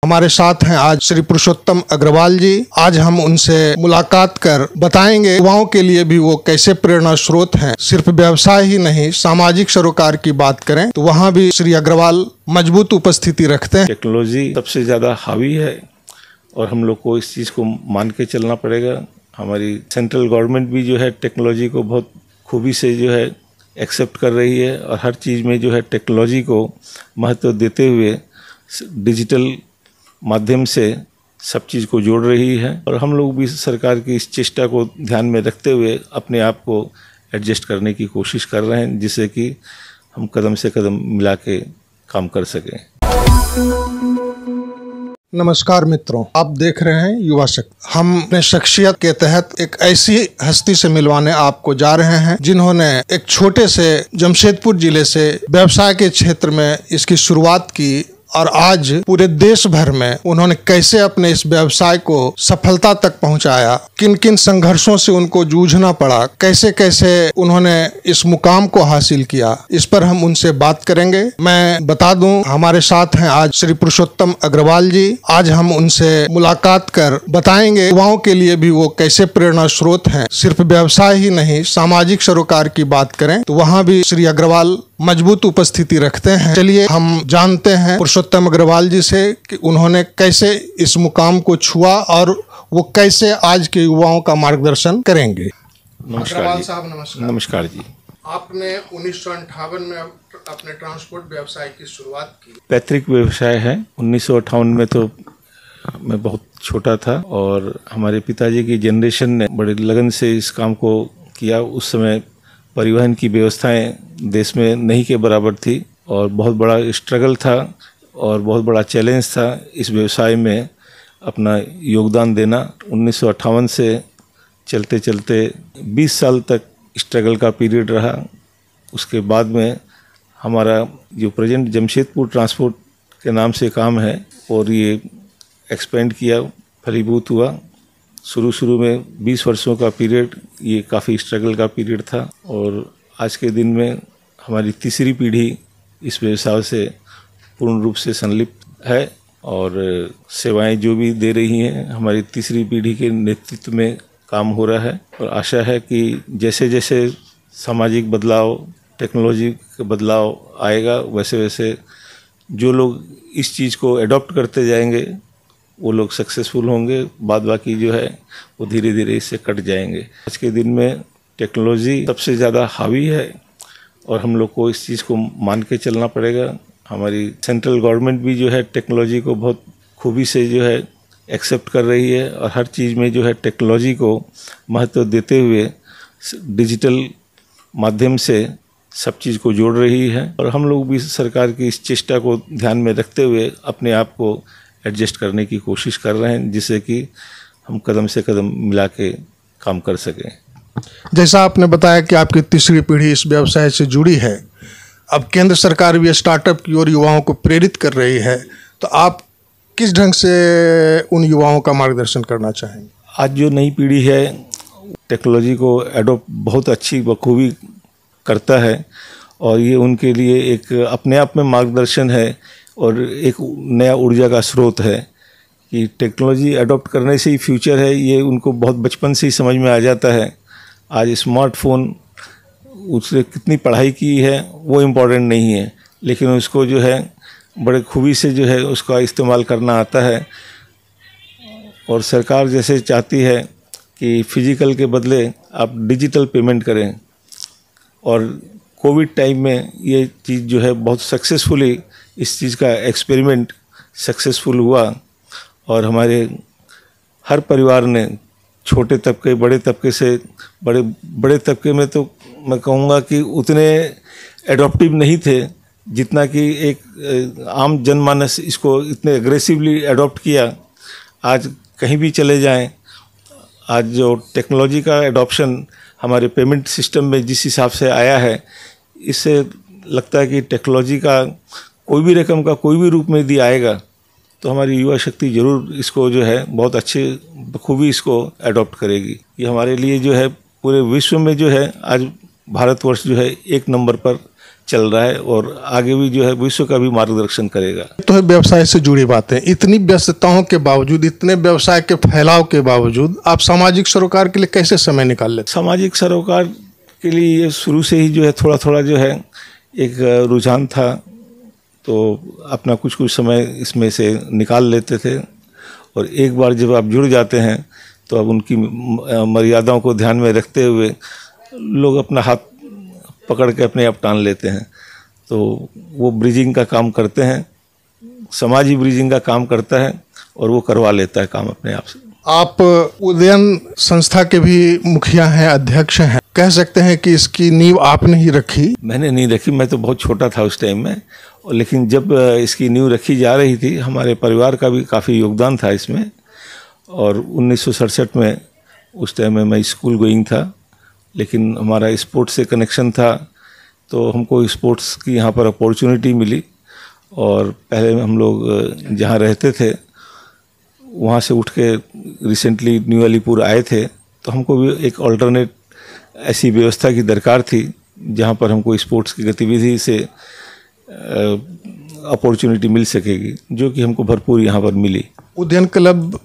हमारे साथ हैं आज श्री पुरुषोत्तम अग्रवाल जी। आज हम उनसे मुलाकात कर बताएंगे युवाओं के लिए भी वो कैसे प्रेरणा स्रोत हैं। सिर्फ व्यवसाय ही नहीं, सामाजिक सरोकार की बात करें तो वहाँ भी श्री अग्रवाल मजबूत उपस्थिति रखते हैं। टेक्नोलॉजी सबसे ज़्यादा हावी है और हम लोग को इस चीज़ को मान के चलना पड़ेगा। हमारी सेंट्रल गवर्नमेंट भी जो है टेक्नोलॉजी को बहुत खूबी से जो है एक्सेप्ट कर रही है और हर चीज़ में जो है टेक्नोलॉजी को महत्व देते हुए डिजिटल माध्यम से सब चीज़ को जोड़ रही है। और हम लोग भी सरकार की इस चेष्टा को ध्यान में रखते हुए अपने आप को एडजस्ट करने की कोशिश कर रहे हैं, जिससे कि हम कदम से कदम मिला के काम कर सकें। नमस्कार मित्रों, आप देख रहे हैं युवा शक्ति। हम अपने शख्सियत के तहत एक ऐसी हस्ती से मिलवाने आपको जा रहे हैं जिन्होंने एक छोटे से जमशेदपुर जिले से व्यवसाय के क्षेत्र में इसकी शुरुआत की और आज पूरे देश भर में उन्होंने कैसे अपने इस व्यवसाय को सफलता तक पहुंचाया, किन किन संघर्षों से उनको जूझना पड़ा, कैसे कैसे उन्होंने इस मुकाम को हासिल किया, इस पर हम उनसे बात करेंगे। मैं बता दूं, हमारे साथ हैं आज श्री पुरुषोत्तम अग्रवाल जी। आज हम उनसे मुलाकात कर बताएंगे युवाओं के लिए भी वो कैसे प्रेरणा स्रोत हैं। सिर्फ व्यवसाय ही नहीं, सामाजिक सरोकार की बात करें तो वहाँ भी श्री अग्रवाल मजबूत उपस्थिति रखते हैं। चलिए हम जानते हैं पुरुषोत्तम अग्रवाल जी से कि उन्होंने कैसे इस मुकाम को छुआ और वो कैसे आज के युवाओं का मार्गदर्शन करेंगे। नमस्कार साहब, नमस्कार। नमस्कार जी। आपने 1958 में अपने ट्रांसपोर्ट व्यवसाय की शुरुआत की। पैतृक व्यवसाय है। 1958 में तो मैं बहुत छोटा था और हमारे पिताजी की जनरेशन ने बड़े लगन से इस काम को किया। उस समय परिवहन की व्यवस्थाएं देश में नहीं के बराबर थी और बहुत बड़ा स्ट्रगल था और बहुत बड़ा चैलेंज था इस व्यवसाय में अपना योगदान देना। 1958 से चलते चलते 20 साल तक स्ट्रगल का पीरियड रहा। उसके बाद में हमारा जो प्रेजेंट जमशेदपुर ट्रांसपोर्ट के नाम से काम है और ये एक्सपेंड किया, फलीभूत हुआ। शुरू में 20 वर्षों का पीरियड ये काफ़ी स्ट्रगल का पीरियड था और आज के दिन में हमारी तीसरी पीढ़ी इस व्यवसाय से पूर्ण रूप से संलिप्त है और सेवाएं जो भी दे रही हैं हमारी तीसरी पीढ़ी के नेतृत्व में काम हो रहा है। और आशा है कि जैसे जैसे सामाजिक बदलाव, टेक्नोलॉजी का बदलाव आएगा, वैसे वैसे जो लोग इस चीज़ को एडॉप्ट करते जाएंगे वो लोग सक्सेसफुल होंगे। बाद बाकी जो है वो धीरे धीरे इससे कट जाएंगे। आज के दिन में टेक्नोलॉजी सबसे ज़्यादा हावी है और हम लोग को इस चीज़ को मान के चलना पड़ेगा। हमारी सेंट्रल गवर्नमेंट भी जो है टेक्नोलॉजी को बहुत खूबी से जो है एक्सेप्ट कर रही है और हर चीज़ में जो है टेक्नोलॉजी को महत्व देते हुए डिजिटल माध्यम से सब चीज़ को जोड़ रही है। और हम लोग भी सरकार की इस चेष्टा को ध्यान में रखते हुए अपने आप को एडजस्ट करने की कोशिश कर रहे हैं, जिससे कि हम कदम से कदम मिला के काम कर सकें। जैसा आपने बताया कि आपकी तीसरी पीढ़ी इस व्यवसाय से जुड़ी है, अब केंद्र सरकार भी स्टार्टअप की ओर युवाओं को प्रेरित कर रही है, तो आप किस ढंग से उन युवाओं का मार्गदर्शन करना चाहेंगे? आज जो नई पीढ़ी है टेक्नोलॉजी को एडॉप्ट बहुत अच्छी बखूबी करता है और ये उनके लिए एक अपने आप में मार्गदर्शन है और एक नया ऊर्जा का स्रोत है कि टेक्नोलॉजी अडॉप्ट करने से ही फ्यूचर है। ये उनको बहुत बचपन से ही समझ में आ जाता है। आज स्मार्टफोन उसने कितनी पढ़ाई की है वो इम्पोर्टेंट नहीं है, लेकिन उसको जो है बड़े खूबी से जो है उसका इस्तेमाल करना आता है। और सरकार जैसे चाहती है कि फिजिकल के बदले आप डिजिटल पेमेंट करें और कोविड टाइम में ये चीज़ जो है बहुत सक्सेसफुली इस चीज़ का एक्सपेरिमेंट सक्सेसफुल हुआ और हमारे हर परिवार ने छोटे तबके, बड़े तबके से बड़े तबके में तो मैं कहूँगा कि उतने एडॉप्टिव नहीं थे जितना कि एक आम जनमानस इसको इतने एग्रेसिवली एडॉप्ट किया। आज कहीं भी चले जाएं, आज जो टेक्नोलॉजी का एडॉप्शन हमारे पेमेंट सिस्टम में जिस हिसाब से आया है, इससे लगता है कि टेक्नोलॉजी का कोई भी रकम का कोई भी रूप में यदि आएगा तो हमारी युवा शक्ति जरूर इसको जो है बहुत अच्छे बखूबी इसको एडॉप्ट करेगी। ये हमारे लिए जो है पूरे विश्व में जो है आज भारतवर्ष जो है एक नंबर पर चल रहा है और आगे भी जो है विश्व का भी मार्गदर्शन करेगा। तो है व्यवसाय से जुड़ी बातें, इतनी व्यस्तताओं के बावजूद, इतने व्यवसाय के फैलाव के बावजूद आप सामाजिक सरोकार के लिए कैसे समय निकाल लेते? सामाजिक सरोकार के लिए ये शुरू से ही जो है थोड़ा थोड़ा जो है एक रुझान था, तो अपना कुछ कुछ समय इसमें से निकाल लेते थे। और एक बार जब आप जुड़ जाते हैं तो अब उनकी मर्यादाओं को ध्यान में रखते हुए लोग अपना हाथ पकड़ के अपने आप टान लेते हैं। तो वो ब्रिजिंग का काम करते हैं, समाज ही ब्रिजिंग का काम करता है और वो करवा लेता है काम अपने आप से। आप उदयन संस्था के भी मुखिया हैं, अध्यक्ष हैं, कह सकते हैं कि इसकी नींव आपने ही रखी? मैंने नहीं रखी, मैं तो बहुत छोटा था उस टाइम में, लेकिन जब इसकी नींव रखी जा रही थी हमारे परिवार का भी काफ़ी योगदान था इसमें। और 1967 में उस टाइम में मैं स्कूल गोइंग था, लेकिन हमारा स्पोर्ट्स से कनेक्शन था, तो हमको स्पोर्ट्स की यहाँ पर अपॉर्चुनिटी मिली। और पहले हम लोग जहाँ रहते थे वहाँ से उठ के रिसेंटली न्यू अलीपुर आए थे, तो हमको भी एक अल्टरनेट ऐसी व्यवस्था की दरकार थी जहाँ पर हमको स्पोर्ट्स की गतिविधि से अपॉर्चुनिटी मिल सकेगी, जो कि हमको भरपूर यहाँ पर मिली। उदयन क्लब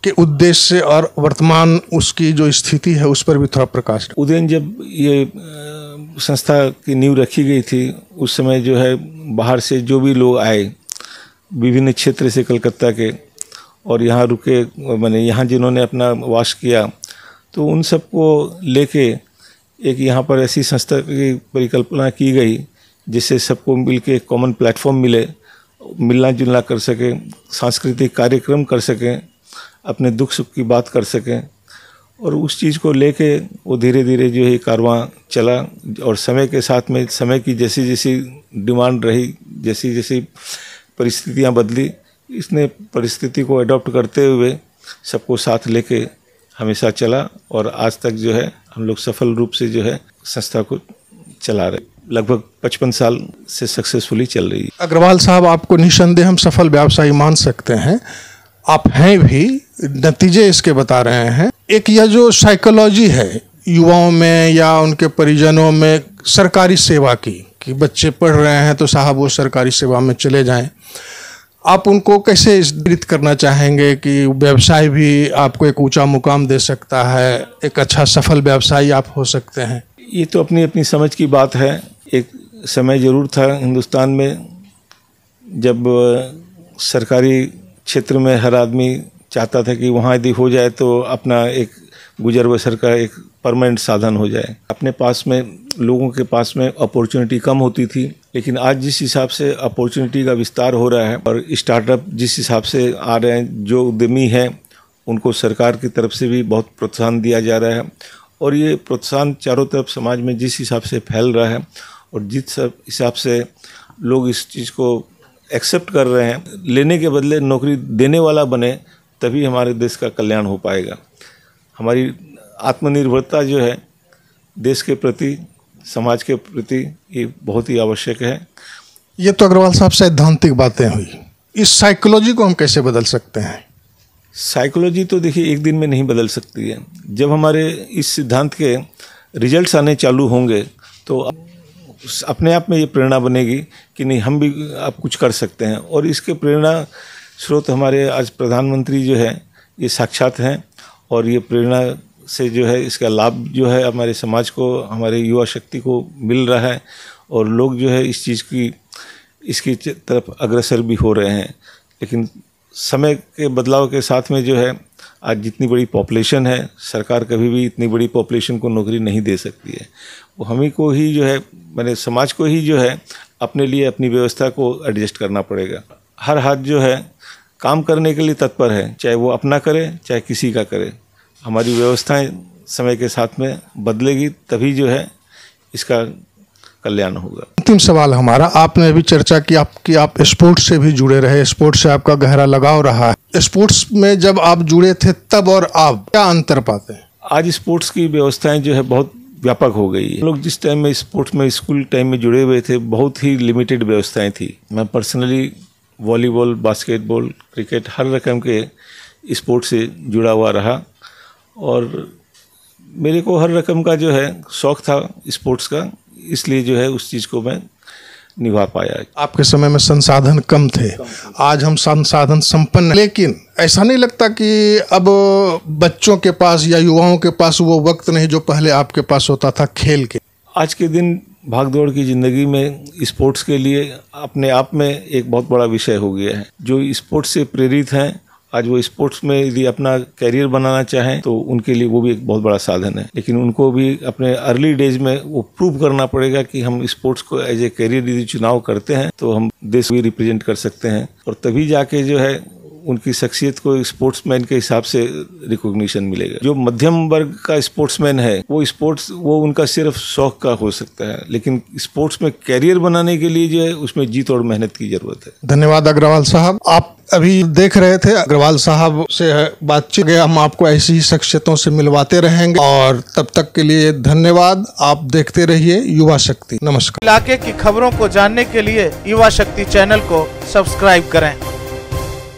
के उद्देश्य और वर्तमान उसकी जो स्थिति है उस पर भी थोड़ा प्रकाश। उदयन जब ये संस्था की नींव रखी गई थी उस समय जो है बाहर से जो भी लोग आए विभिन्न क्षेत्र से कलकत्ता के और यहाँ रुके, माने यहाँ जिन्होंने अपना वास किया, तो उन सबको लेके एक यहाँ पर ऐसी संस्था की परिकल्पना की गई जिससे सबको मिल के कॉमन प्लेटफॉर्म मिले, मिलना जुलना कर सकें, सांस्कृतिक कार्यक्रम कर सकें, अपने दुख सुख की बात कर सकें। और उस चीज़ को लेके वो धीरे धीरे जो है कारवां चला और समय के साथ में समय की जैसी जैसी डिमांड रही, जैसी जैसी परिस्थितियां बदली, इसने परिस्थिति को अडॉप्ट करते हुए सबको साथ लेके हमेशा चला और आज तक जो है हम लोग सफल रूप से जो है संस्था को चला रहे। लगभग 55 साल से सक्सेसफुली चल रही है। अग्रवाल साहब, आपको निसंदेह हम सफल व्यवसायी मान सकते हैं, आप हैं भी, नतीजे इसके बता रहे हैं। एक यह जो साइकोलॉजी है युवाओं में या उनके परिजनों में सरकारी सेवा की, कि बच्चे पढ़ रहे हैं तो साहब वो सरकारी सेवा में चले जाएं, आप उनको कैसे प्रेरित करना चाहेंगे कि व्यवसाय भी आपको एक ऊंचा मुकाम दे सकता है, एक अच्छा सफल व्यवसायी आप हो सकते हैं? ये तो अपनी अपनी समझ की बात है। एक समय ज़रूर था हिंदुस्तान में जब सरकारी क्षेत्र में हर आदमी चाहता था कि वहाँ यदि हो जाए तो अपना एक गुजर बसर का एक परमानेंट साधन हो जाए। अपने पास में लोगों के पास में अपॉर्चुनिटी कम होती थी, लेकिन आज जिस हिसाब से अपॉर्चुनिटी का विस्तार हो रहा है और स्टार्टअप जिस हिसाब से आ रहे हैं, जो उद्यमी हैं उनको सरकार की तरफ से भी बहुत प्रोत्साहन दिया जा रहा है और ये प्रोत्साहन चारों तरफ समाज में जिस हिसाब से फैल रहा है और जिस हिसाब से लोग इस चीज़ को एक्सेप्ट कर रहे हैं, लेने के बदले नौकरी देने वाला बने, तभी हमारे देश का कल्याण हो पाएगा। हमारी आत्मनिर्भरता जो है देश के प्रति, समाज के प्रति, ये बहुत ही आवश्यक है। ये तो अग्रवाल साहब सैद्धांतिक बातें हुई, इस साइकोलॉजी को हम कैसे बदल सकते हैं? साइकोलॉजी तो देखिए एक दिन में नहीं बदल सकती है। जब हमारे इस सिद्धांत के रिजल्ट्स आने चालू होंगे तो अपने आप में ये प्रेरणा बनेगी कि नहीं, हम भी अब कुछ कर सकते हैं। और इसके प्रेरणा स्रोत हमारे आज प्रधानमंत्री जो है ये साक्षात हैं और ये प्रेरणा से जो है इसका लाभ जो है हमारे समाज को, हमारे युवा शक्ति को मिल रहा है और लोग जो है इस चीज़ की, इसकी तरफ अग्रसर भी हो रहे हैं। लेकिन समय के बदलाव के साथ में जो है आज जितनी बड़ी पॉपुलेशन है, सरकार कभी भी इतनी बड़ी पॉपुलेशन को नौकरी नहीं दे सकती है। वो हमें को ही जो है, मैंने समाज को ही जो है अपने लिए अपनी व्यवस्था को एडजस्ट करना पड़ेगा। हर हाथ जो है काम करने के लिए तत्पर है, चाहे वो अपना करे चाहे किसी का करे। हमारी व्यवस्थाएं समय के साथ में बदलेगी तभी जो है इसका कल्याण होगा। अंतिम सवाल हमारा, आपने अभी चर्चा की आप स्पोर्ट्स से भी जुड़े रहे, स्पोर्ट्स से आपका गहरा लगाव रहा है। स्पोर्ट्स में जब आप जुड़े थे तब और आप क्या अंतर पाते हैं? आज स्पोर्ट्स की व्यवस्थाएं जो है बहुत व्यापक हो गई है। लोग जिस टाइम में स्पोर्ट्स में स्कूल टाइम में जुड़े हुए थे बहुत ही लिमिटेड व्यवस्थाएं थी। मैं पर्सनली वॉलीबॉल, बास्केटबॉल, क्रिकेट हर रकम के स्पोर्ट्स से जुड़ा हुआ रहा और मेरे को हर रकम का जो है शौक़ था स्पोर्ट्स का। इसलिए जो है उस चीज़ को मैं निभा पाया। आपके समय में संसाधन कम थे, आज हम संसाधन संपन्न हैं। लेकिन ऐसा नहीं लगता कि अब बच्चों के पास या युवाओं के पास वो वक्त नहीं जो पहले आपके पास होता था खेल के? आज के दिन भागदौड़ की ज़िंदगी में स्पोर्ट्स के लिए अपने आप में एक बहुत बड़ा विषय हो गया है। जो स्पोर्ट्स से प्रेरित हैं, आज वो स्पोर्ट्स में यदि अपना कैरियर बनाना चाहें तो उनके लिए वो भी एक बहुत बड़ा साधन है। लेकिन उनको भी अपने अर्ली डेज में वो प्रूव करना पड़ेगा कि हम स्पोर्ट्स को एज ए कैरियर यदि चुनाव करते हैं तो हम देश को रिप्रेजेंट कर सकते हैं, और तभी जाके जो है उनकी शख्सियत को स्पोर्ट्समैन के हिसाब से रिकॉग्निशन मिलेगा। जो मध्यम वर्ग का स्पोर्ट्समैन है वो उनका सिर्फ शौक का हो सकता है, लेकिन स्पोर्ट्स में कैरियर बनाने के लिए जो है उसमें जीत और मेहनत की जरूरत है। धन्यवाद अग्रवाल साहब। आप अभी देख रहे थे अग्रवाल साहब से बातचीत, हम आपको ऐसी ही शख्सियतों से मिलवाते रहेंगे, और तब तक के लिए धन्यवाद। आप देखते रहिए युवा शक्ति। नमस्कार। इलाके की खबरों को जानने के लिए युवा शक्ति चैनल को सब्सक्राइब करें।